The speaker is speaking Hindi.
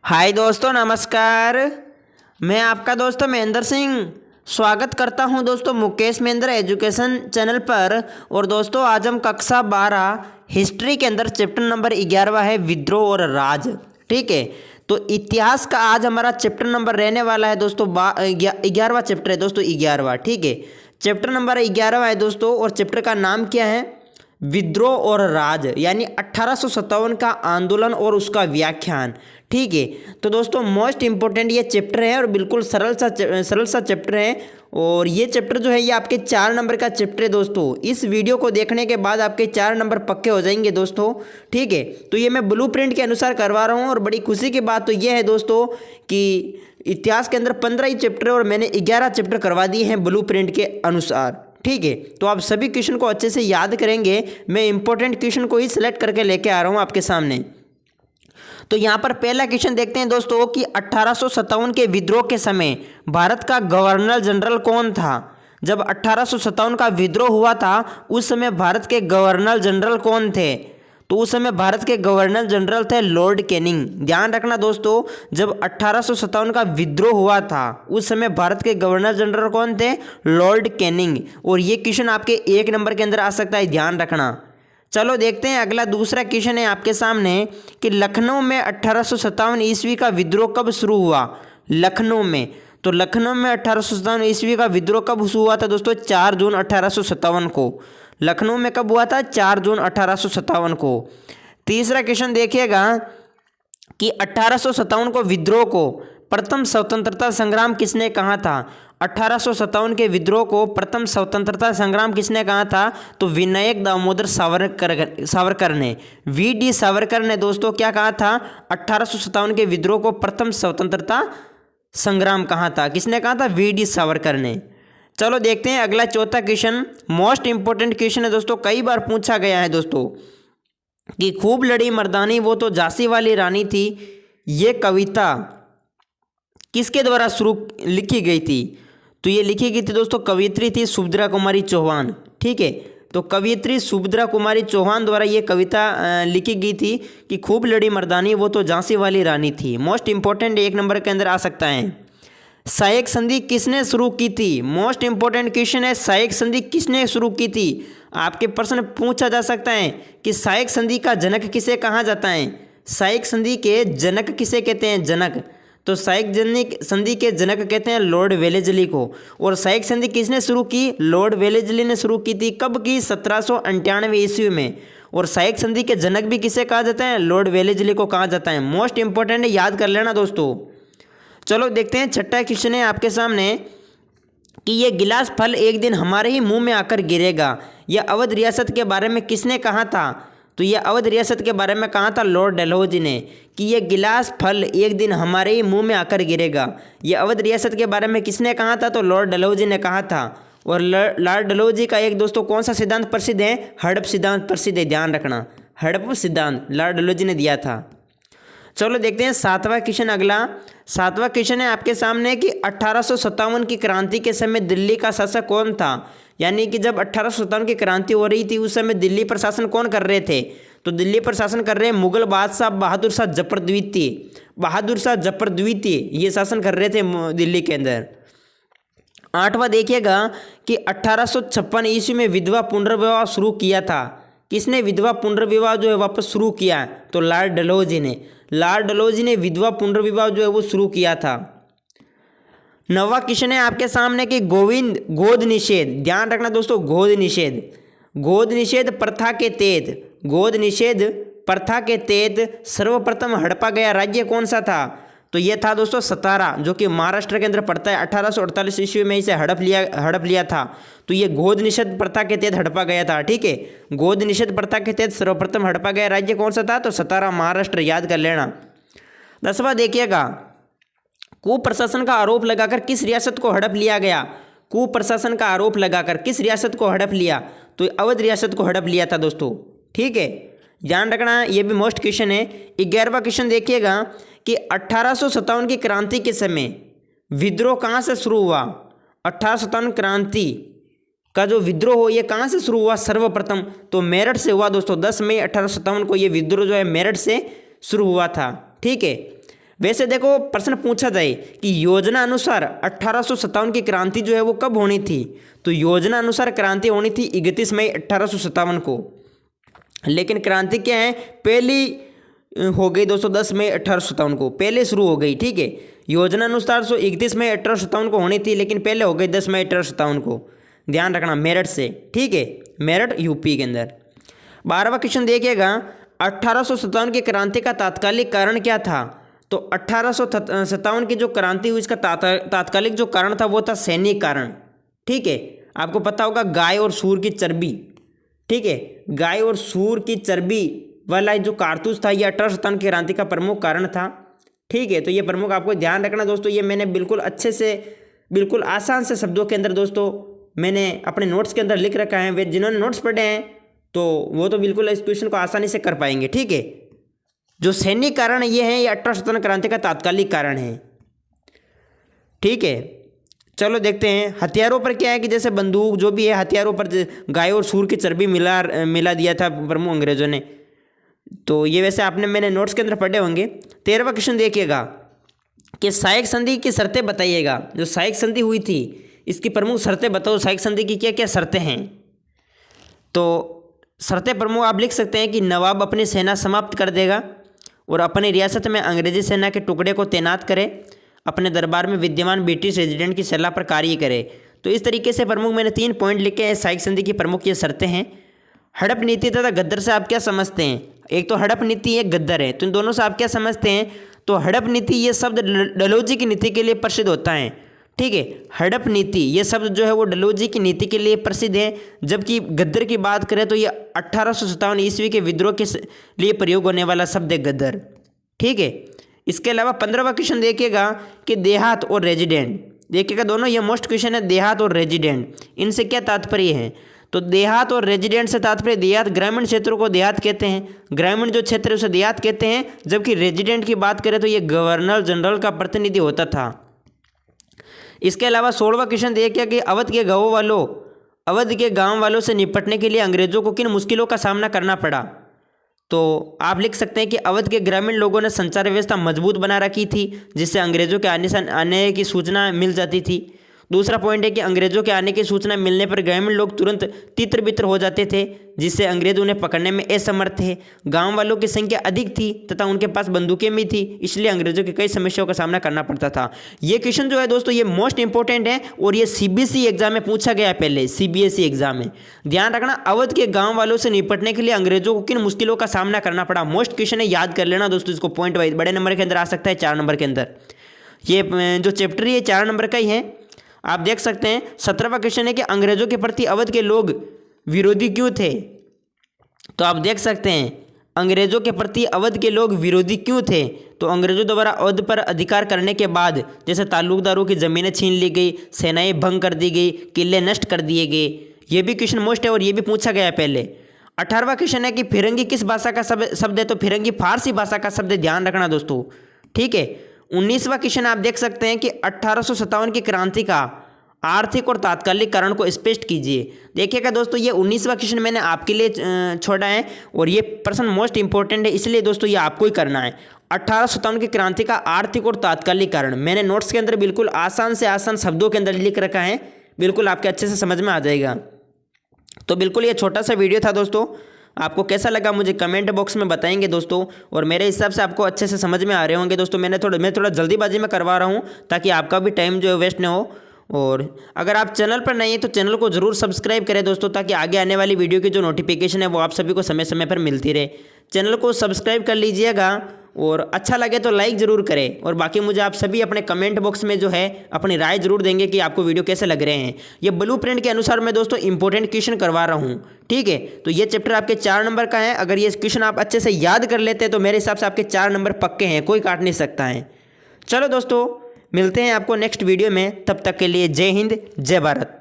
हाय दोस्तों, नमस्कार। मैं आपका दोस्त महेंद्र सिंह स्वागत करता हूं दोस्तों मुकेश महेंद्र एजुकेशन चैनल पर। और दोस्तों आज हम कक्षा 12 हिस्ट्री के अंदर चैप्टर नंबर 11 है विद्रोह और राज। ठीक है, तो इतिहास का आज हमारा चैप्टर नंबर रहने वाला है दोस्तों 11वां चैप्टर है दोस्तों 11वां। ठीक है, चैप्टर नंबर 11वां है दोस्तों और चैप्टर का नाम क्या है? विद्रोह और राज, यानी 1857 का आंदोलन और उसका व्याख्यान। ठीक है, तो दोस्तों मोस्ट इम्पोर्टेंट ये चैप्टर है और बिल्कुल सरल सा चैप्टर है। और ये चैप्टर जो है ये आपके 4 नंबर का चैप्टर है दोस्तों। इस वीडियो को देखने के बाद आपके 4 नंबर पक्के हो जाएंगे दोस्तों। ठीक है, तो ये मैं ब्लूप्रिंट के अनुसार करवा रहा हूँ। और बड़ी खुशी की बात तो ये है दोस्तों कि इतिहास के अंदर 15 ही चैप्टर और मैंने 11 चैप्टर करवा दिए हैं ब्लूप्रिंट के अनुसार। ठीक है, तो आप सभी क्वेश्चन को अच्छे से याद करेंगे। मैं इंपॉर्टेंट क्वेश्चन को ही सिलेक्ट करके लेके आ रहा हूँ आपके सामने। तो यहाँ पर पहला क्वेश्चन देखते हैं दोस्तों कि 1857 के विद्रोह के समय भारत का गवर्नर जनरल कौन था? जब 1857 का विद्रोह हुआ था उस समय भारत के गवर्नर जनरल कौन थे? तो उस समय भारत के गवर्नर जनरल थे लॉर्ड कैनिंग। ध्यान रखना दोस्तों, जब 1857 का विद्रोह हुआ था उस समय भारत के गवर्नर जनरल कौन थे? Lord Canning. और ये क्वेश्चन आपके 1 नंबर के अंदर आ सकता है, ध्यान रखना। चलो देखते हैं अगला दूसरा क्वेश्चन है आपके सामने कि लखनऊ में 1857 ईस्वी का विद्रोह कब शुरू हुआ? लखनऊ में, तो लखनऊ में 1857 ईस्वी का विद्रोह कब शुरू हुआ था दोस्तों? 4 जून 1857 को। लखनऊ में कब हुआ था? 4 जून 1857 को। तीसरा क्वेश्चन देखिएगा कि 1857 को विद्रोह को प्रथम स्वतंत्रता संग्राम किसने कहा था? 1857 के विद्रोह को प्रथम स्वतंत्रता संग्राम किसने कहा था? तो विनायक दामोदर सावरकर ने, वी.डी. सावरकर ने दोस्तों क्या कहा था? 1857 के विद्रोह को प्रथम स्वतंत्रता संग्राम कहा था। किसने कहा था? वी.डी. सावरकर ने। चलो देखते हैं अगला चौथा क्वेश्चन। मोस्ट इंपॉर्टेंट क्वेश्चन है दोस्तों, कई बार पूछा गया है दोस्तों कि खूब लड़ी मर्दानी वो तो झांसी वाली रानी थी, ये कविता किसके द्वारा शुरू लिखी गई थी? तो ये लिखी गई थी दोस्तों, कवियत्री थी सुभद्रा कुमारी चौहान। ठीक है, तो कवियत्री सुभद्रा कुमारी चौहान द्वारा ये कविता लिखी गई थी कि खूब लड़ी मर्दानी वो तो झांसी वाली रानी थी। मोस्ट इंपॉर्टेंट 1 नंबर के अंदर आ सकता है। सहायक संधि किसने शुरू की थी? मोस्ट इंपॉर्टेंट क्वेश्चन है, सहायक संधि किसने शुरू की थी? आपके प्रश्न पूछा जा सकता है कि सहायक संधि का जनक किसे कहा जाता है? सहायक संधि के जनक किसे कहते हैं? जनक, तो सहायक संधि के जनक कहते हैं लॉर्ड वेलेस्ली को। और सहायक संधि किसने शुरू की? लॉर्ड वेलेस्ली ने शुरू की थी। कब की? 1798 ईस्वी में। और सहायक संधि के जनक भी किसे कहा जाता है? लॉर्ड वेलेस्ली को कहा जाता है। मोस्ट इंपॉर्टेंट है, याद कर लेना दोस्तों। चलो देखते हैं छठा क्वेश्चन है आपके सामने कि ये गिलास फल एक दिन हमारे ही मुंह में आकर गिरेगा, यह अवध रियासत के बारे में किसने कहा था? तो ये अवध रियासत के बारे में कहा था लॉर्ड डलहौजी ने कि ये गिलास फल एक दिन हमारे ही मुंह में आकर गिरेगा। ये अवध रियासत के बारे में किसने कहा था? तो लॉर्ड डलहौजी ने कहा था। और लॉर्ड डलहौजी का एक दोस्तों कौन सा सिद्धांत प्रसिद्ध है? हड़प सिद्धांत प्रसिद्ध है, ध्यान रखना। हड़प सिद्धांत लॉर्ड डलहौजी ने दिया था। चलो देखते हैं 7वां क्वेश्चन। अगला 7वां क्वेश्चन है आपके सामने कि 1857 की क्रांति के समय दिल्ली का शासक कौन था? यानी कि जब 1857 की क्रांति हो रही थी उस समय दिल्ली पर शासन कौन कर रहे थे? तो दिल्ली पर शासन कर रहे मुगल बादशाह बहादुर शाह जफर द्वितीय। बहादुर शाह जफर द्वितीय ये शासन कर रहे थे दिल्ली के अंदर। 8वां देखिएगा कि 1856 ईस्वी में विधवा पुनर्विवाह शुरू किया था। किसने विधवा पुनर्विवाह जो है वापस शुरू किया? तो लॉर्ड डलहौजी ने। लॉर्ड डलहौजी ने विधवा पुनर्विवाह जो है वो शुरू किया था। 9वां क्वेश्चन है आपके सामने कि गोद निषेध, ध्यान रखना दोस्तों, गोद निषेध प्रथा के तहत, गोद निषेध प्रथा के तहत सर्वप्रथम हड़पा गया राज्य कौन सा था? तो ये था दोस्तों सतारा, जो कि महाराष्ट्र के अंदर पड़ता है। 1848 ईस्वी में इसे हड़प लिया था। तो ये गोद निषेध प्रथा के तहत हड़पा गया था। ठीक है, गोद निषेध प्रथा के तहत सर्वप्रथम हड़पा गया राज्य कौन सा था? तो सतारा, महाराष्ट्र, याद कर लेना। 10वां देखिएगा, कुप्रशासन का आरोप लगाकर किस रियासत को हड़प लिया गया? कुप्रशासन का आरोप लगाकर किस रियासत को हड़प लिया? तो अवध रियासत को हड़प लिया था दोस्तों। ठीक है, ध्यान रखना, ये भी मोस्ट क्वेश्चन है। 11वां क्वेश्चन देखिएगा कि 1857 की क्रांति के समय विद्रोह कहाँ से शुरू हुआ? 1857 क्रांति का जो विद्रोह हो ये कहाँ से शुरू हुआ? सर्वप्रथम तो मेरठ से हुआ दोस्तों। 10 मई 1857 को ये विद्रोह जो है मेरठ से शुरू हुआ था। ठीक है, वैसे देखो प्रश्न पूछा जाए कि योजना अनुसार 1857 की क्रांति जो है वो कब होनी थी, तो योजना अनुसार क्रांति होनी थी 31 मई 1857 को। लेकिन क्रांति क्या है, पहली हो गई दोस्तों 10 मई 1857 को, पहले शुरू हो गई। ठीक है, योजना अनुसार 31 मई 1857 को होनी थी, लेकिन पहले हो गई 10 मई 1857 को। ध्यान रखना मेरठ से। ठीक है, मेरठ यूपी के अंदर। 12वां क्वेश्चन देखिएगा, 1857 की क्रांति का तात्कालिक कारण क्या था। तो 1857 की जो क्रांति हुई इसका तात्कालिक जो कारण था वो था सैनिक कारण। ठीक है, आपको पता होगा गाय और सूर की चर्बी। ठीक है, गाय और सूर की चर्बी वाला जो कारतूस था ये 1857 की क्रांति का प्रमुख कारण था। ठीक है, तो ये प्रमुख आपको ध्यान रखना दोस्तों। ये मैंने बिल्कुल अच्छे से, बिल्कुल आसान से शब्दों के अंदर दोस्तों मैंने अपने नोट्स के अंदर लिख रखा है। वे जिन्होंने नोट्स पढ़े हैं तो वो तो बिल्कुल इस क्वेश्चन को आसानी से कर पाएंगे। ठीक है, जो सैनिक कारण ये है, ये 1857 क्रांति का तात्कालिक कारण है। ठीक है, चलो देखते हैं हथियारों पर क्या है कि जैसे बंदूक जो भी है, हथियारों पर गाय और सूर की चर्बी मिला दिया था प्रमुख अंग्रेजों ने। तो ये वैसे आपने मैंने नोट्स के अंदर पढ़े होंगे। 13वां क्वेश्चन देखिएगा कि सहायक संधि की शर्तें बताइएगा। जो सहायक संधि हुई थी इसकी प्रमुख शर्तें बताओ, सहायक संधि की क्या क्या शर्तें हैं। तो शर्तें प्रमुख आप लिख सकते हैं कि नवाब अपनी सेना समाप्त कर देगा और अपनी रियासत में अंग्रेजी सेना के टुकड़े को तैनात करे, अपने दरबार में विद्यमान ब्रिटिश रेजिडेंट की सलाह पर कार्य करे। तो इस तरीके से प्रमुख मैंने 3 पॉइंट लिखे हैं। सहायक संधि की प्रमुख ये शर्तें हैं। हड़प नीति तथा गद्दर से आप क्या समझते हैं। एक तो हड़प नीति एक गद्दर है, तो इन दोनों से आप क्या समझते हैं। तो हड़प नीति ये शब्द डलहौजी की नीति के लिए प्रसिद्ध होता है। ठीक है, हड़प नीति ये शब्द जो है वो डलहौजी की नीति के लिए प्रसिद्ध है। जबकि गद्दर की बात करें तो ये 1857 ईस्वी के विद्रोह के लिए प्रयोग होने वाला शब्द है गद्दर। ठीक है, इसके अलावा 15वां क्वेश्चन देखिएगा कि देहात और रेजिडेंट। देखिएगा दोनों ये मोस्ट क्वेश्चन है, देहात और रेजिडेंट, इनसे क्या तात्पर्य है। तो देहात और रेजिडेंट से तात्पर्य, देहात ग्रामीण क्षेत्रों को देहात कहते हैं, ग्रामीण जो क्षेत्र है उसे देहात कहते हैं। जबकि रेजिडेंट की बात करें तो ये गवर्नर जनरल का प्रतिनिधि होता था। इसके अलावा 16वां क्वेश्चन देखिए कि अवध के गांव वालों से निपटने के लिए अंग्रेजों को किन मुश्किलों का सामना करना पड़ा। तो आप लिख सकते हैं कि अवध के ग्रामीण लोगों ने संचार व्यवस्था मजबूत बना रखी थी, जिससे अंग्रेजों के आने की सूचना मिल जाती थी। दूसरा पॉइंट है कि अंग्रेजों के आने की सूचना मिलने पर ग्रामीण लोग तुरंत तितर बितर हो जाते थे, जिससे अंग्रेज उन्हें पकड़ने में असमर्थ थे। गांव वालों की संख्या अधिक थी तथा उनके पास बंदूकें भी थी, इसलिए अंग्रेजों की कई समस्याओं का सामना करना पड़ता था। ये क्वेश्चन जो है दोस्तों ये मोस्ट इंपॉर्टेंट है और ये सीबीएसई एग्जाम में पूछा गया है, पहले सीबीएसई एग्जाम में। ध्यान रखना, अवध के गाँव वालों से निपटने के लिए अंग्रेजों को किन मुश्किलों का सामना करना पड़ा। मोस्ट क्वेश्चन है, याद कर लेना दोस्तों इसको पॉइंट वाइज। बड़े नंबर के अंदर आ सकता है, 4 नंबर के अंदर। ये जो चैप्टर है 4 नंबर का ही है। आप देख सकते हैं 17वां क्वेश्चन है कि अंग्रेजों के प्रति अवध के लोग विरोधी क्यों थे। तो आप देख सकते हैं अंग्रेजों के प्रति अवध के लोग विरोधी क्यों थे। तो अंग्रेजों द्वारा अवध पर अधिकार करने के बाद जैसे ताल्लुकदारों की ज़मीनें छीन ली गई, सेनाएं भंग कर दी गई, किले नष्ट कर दिए गए। ये भी क्वेश्चन मोस्ट है और ये भी पूछा गया है पहले। 18वां क्वेश्चन है कि फिरंगी किस भाषा का शब्द है। तो फिरंगी फारसी भाषा का शब्द है, ध्यान रखना दोस्तों। ठीक है, 19वां क्वेश्चन आप देख सकते हैं कि 1857 की क्रांति का आर्थिक और तात्कालिक कारण को स्पष्ट कीजिए। देखिएगा दोस्तों ये 19वां क्वेश्चन मैंने आपके लिए छोड़ा है और ये प्रश्न मोस्ट इंपॉर्टेंट है, इसलिए दोस्तों ये आपको ही करना है। 1857 की क्रांति का आर्थिक और तात्कालिक कारण मैंने नोट्स के अंदर बिल्कुल आसान से आसान शब्दों के अंदर लिख रखा है, बिल्कुल आपके अच्छे से समझ में आ जाएगा। तो बिल्कुल ये छोटा सा वीडियो था दोस्तों, आपको कैसा लगा मुझे कमेंट बॉक्स में बताएंगे दोस्तों। और मेरे हिसाब से आपको अच्छे से समझ में आ रहे होंगे दोस्तों। मैं थोड़ा जल्दीबाजी में करवा रहा हूँ ताकि आपका भी टाइम जो है वेस्ट ना हो। और अगर आप चैनल पर नहीं हैं तो चैनल को ज़रूर सब्सक्राइब करें दोस्तों, ताकि आगे आने वाली वीडियो की जो नोटिफिकेशन है वो आप सभी को समय समय पर मिलती रहे। चैनल को सब्सक्राइब कर लीजिएगा और अच्छा लगे तो लाइक ज़रूर करें। और बाकी मुझे आप सभी अपने कमेंट बॉक्स में जो है अपनी राय ज़रूर देंगे कि आपको वीडियो कैसे लग रहे हैं। ये ब्लूप्रिंट के अनुसार मैं दोस्तों इंपॉर्टेंट क्वेश्चन करवा रहा हूँ। ठीक है, तो ये चैप्टर आपके 4 नंबर का है। अगर ये क्वेश्चन आप अच्छे से याद कर लेते हैं तो मेरे हिसाब से आपके 4 नंबर पक्के हैं, कोई काट नहीं सकता है। चलो दोस्तों, मिलते हैं आपको नेक्स्ट वीडियो में, तब तक के लिए जय हिंद जय भारत।